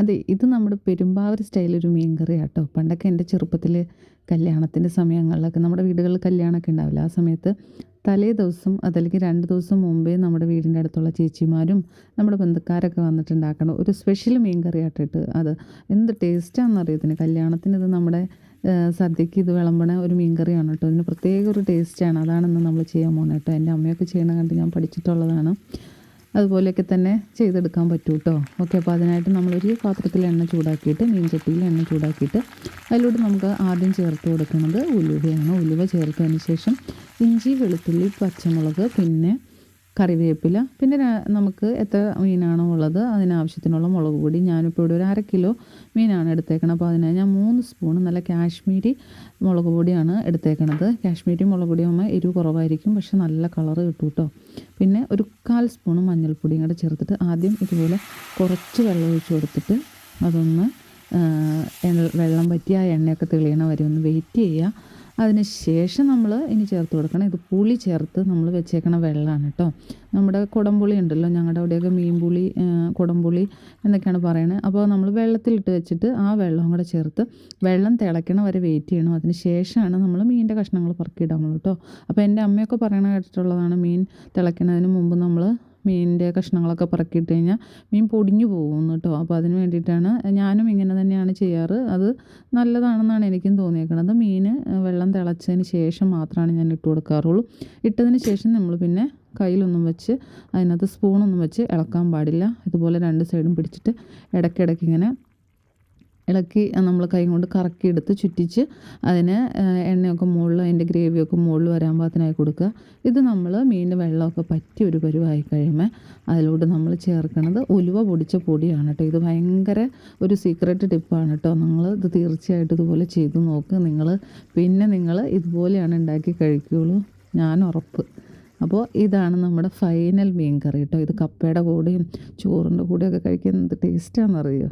അതെ, ഇത് നമ്മുടെ പെരുമ്പാവൂർ സ്റ്റൈലൊരു മീൻ കറിയാട്ടോ. പണ്ടൊക്കെ എൻ്റെ ചെറുപ്പത്തിൽ കല്യാണത്തിൻ്റെ സമയങ്ങളിലൊക്കെ നമ്മുടെ വീടുകളിൽ കല്യാണമൊക്കെ ഉണ്ടാവില്ല. ആ സമയത്ത് തലേ ദിവസം അതല്ലെങ്കിൽ 2 ദിവസം മുമ്പേ നമ്മുടെ വീടിൻ്റെ അടുത്തുള്ള ചേച്ചിമാരും നമ്മുടെ ബന്ധുക്കാരൊക്കെ വന്നിട്ടുണ്ടാക്കണം ഒരു സ്പെഷ്യൽ മീൻ കറിയാട്ടിട്ട് അത് എന്ത് ടേസ്റ്റാണെന്നറിയോ ഇതിന്. കല്യാണത്തിന് ഇത് നമ്മുടെ സദ്യക്ക് ഇത് വിളമ്പണ ഒരു മീൻ കറിയാണ് കേട്ടോ. ഇതിന് പ്രത്യേക ഒരു ടേസ്റ്റാണ്. അതാണിന്ന് നമ്മൾ ചെയ്യാൻ പോകുന്നത് കേട്ടോ. എൻ്റെ അമ്മയൊക്കെ ചെയ്യണ കണ്ട് ഞാൻ പഠിച്ചിട്ടുള്ളതാണ്. അതുപോലെയൊക്കെ തന്നെ ചെയ്തെടുക്കാൻ പറ്റും കേട്ടോ. ഓക്കെ, അപ്പോൾ അതിനായിട്ട് നമ്മളൊരു പാത്രത്തിൽ എണ്ണ ചൂടാക്കിയിട്ട് മീൻചട്ടിയിൽ എണ്ണ ചൂടാക്കിയിട്ട് അതിലൂടെ നമുക്ക് ആദ്യം ചേർത്ത് കൊടുക്കുന്നത് ഉലുവയാണ്. ഉലുവ ചേർത്തതിന് ശേഷം ഇഞ്ചി, വെളുത്തുള്ളി, പച്ചമുളക്, പിന്നെ കറിവേപ്പില, പിന്നെ നമുക്ക് എത്ര മീനാണോ ഉള്ളത് അതിനാവശ്യത്തിനുള്ള മുളക് പൊടി. ഞാനിപ്പോൾ ഇവിടെ ഒരു 1/2 കിലോ മീനാണ് എടുത്തേക്കണത്. അപ്പോൾ അതിനായി ഞാൻ 3 സ്പൂൺ നല്ല കാശ്മീരി മുളക് പൊടിയാണ് എടുത്തേക്കണത്. കാശ്മീരി മുളക് പൊടിയാകുമ്പോൾ എരിവ് കുറവായിരിക്കും, പക്ഷെ നല്ല കളറ് കിട്ടും കേട്ടോ. പിന്നെ ഒരു 1/4 സ്പൂൺ മഞ്ഞൾപ്പൊടിയും കൂടെ ചേർത്തിട്ട് ആദ്യം ഇതുപോലെ കുറച്ച് വെള്ളം ഒഴിച്ച് കൊടുത്തിട്ട് അതൊന്ന് വെള്ളം വറ്റി ആ എണ്ണയൊക്കെ തെളിയണ വരെ ഒന്ന് വെയിറ്റ് ചെയ്യുക. അതിന് ശേഷം നമ്മൾ ഇനി ചേർത്ത് കൊടുക്കണം ഇത് പുളി ചേർത്ത് നമ്മൾ വെച്ചേക്കണ വെള്ളമാണ് കേട്ടോ. നമ്മുടെ കുടംപുളി ഉണ്ടല്ലോ, ഞങ്ങളുടെ അവിടെയൊക്കെ മീൻപുളി, കുടംപുളി എന്നൊക്കെയാണ് പറയുന്നത്. അപ്പോൾ നമ്മൾ വെള്ളത്തിലിട്ട് വെച്ചിട്ട് ആ വെള്ളം കൂടെ ചേർത്ത് വെള്ളം തിളയ്ക്കണ വരെ വെയിറ്റ് ചെയ്യണം. അതിന് ശേഷമാണ് നമ്മൾ മീനിൻ്റെ കഷ്ണങ്ങൾ പറക്കിയിടാമുള്ളൂ കേട്ടോ. അപ്പോൾ എൻ്റെ അമ്മയൊക്കെ പറയണ കേട്ടിട്ടുള്ളതാണ്, മീൻ തിളയ്ക്കുന്നതിന് മുമ്പ് നമ്മൾ മീനിൻ്റെ കഷ്ണങ്ങളൊക്കെ പറക്കിയിട്ട് കഴിഞ്ഞാൽ മീൻ പൊടിഞ്ഞു പോകുന്നു കേട്ടോ. അപ്പോൾ അതിന് വേണ്ടിയിട്ടാണ് ഞാനും ഇങ്ങനെ തന്നെയാണ് ചെയ്യാറ്. അത് നല്ലതാണെന്നാണ് എനിക്കും തോന്നിയേക്കണത്. മീൻ വെള്ളം തിളച്ചതിന് ശേഷം മാത്രമാണ് ഞാൻ ഇട്ട് കൊടുക്കാറുള്ളൂ. ഇട്ടതിന് ശേഷം നമ്മൾ പിന്നെ കയ്യിലൊന്നും വെച്ച് അതിനകത്ത് സ്പൂണൊന്നും വെച്ച് ഇളക്കാൻ പാടില്ല. ഇതുപോലെ 2 സൈഡും പിടിച്ചിട്ട് ഇടയ്ക്കിടയ്ക്ക് ഇങ്ങനെ ഇളക്കി നമ്മൾ കൈ കൊണ്ട് കറക്കിയെടുത്ത് ചുറ്റിച്ച് അതിന് എണ്ണയൊക്കെ മുകളിൽ അതിൻ്റെ ഗ്രേവിയൊക്കെ മുകളിൽ വരാൻ പാകത്തിനായി കൊടുക്കുക. ഇത് നമ്മൾ മീനിൻ്റെ വെള്ളമൊക്കെ പറ്റി ഒരു പരുവായി കഴിയുമ്പോൾ അതിലൂടെ നമ്മൾ ചേർക്കുന്നത് ഉലുവ പൊടിച്ച പൊടിയാണ് കേട്ടോ. ഇത് ഭയങ്കര ഒരു സീക്രട്ട് ടിപ്പാണ് കേട്ടോ. നിങ്ങൾ ഇത് തീർച്ചയായിട്ടും ഇതുപോലെ ചെയ്ത് നോക്ക്. പിന്നെ നിങ്ങൾ ഇതുപോലെയാണ് ഉണ്ടാക്കി കഴിക്കുകയുള്ളൂ, ഞാൻ ഉറപ്പ്. അപ്പോൾ ഇതാണ് നമ്മുടെ ഫൈനൽ മീൻ കറി കേട്ടോ. ഇത് കപ്പയുടെ കൂടെയും ചോറിൻ്റെ കൂടെയൊക്കെ കഴിക്കാൻ എന്ത് ടേസ്റ്റാണെന്നറിയോ.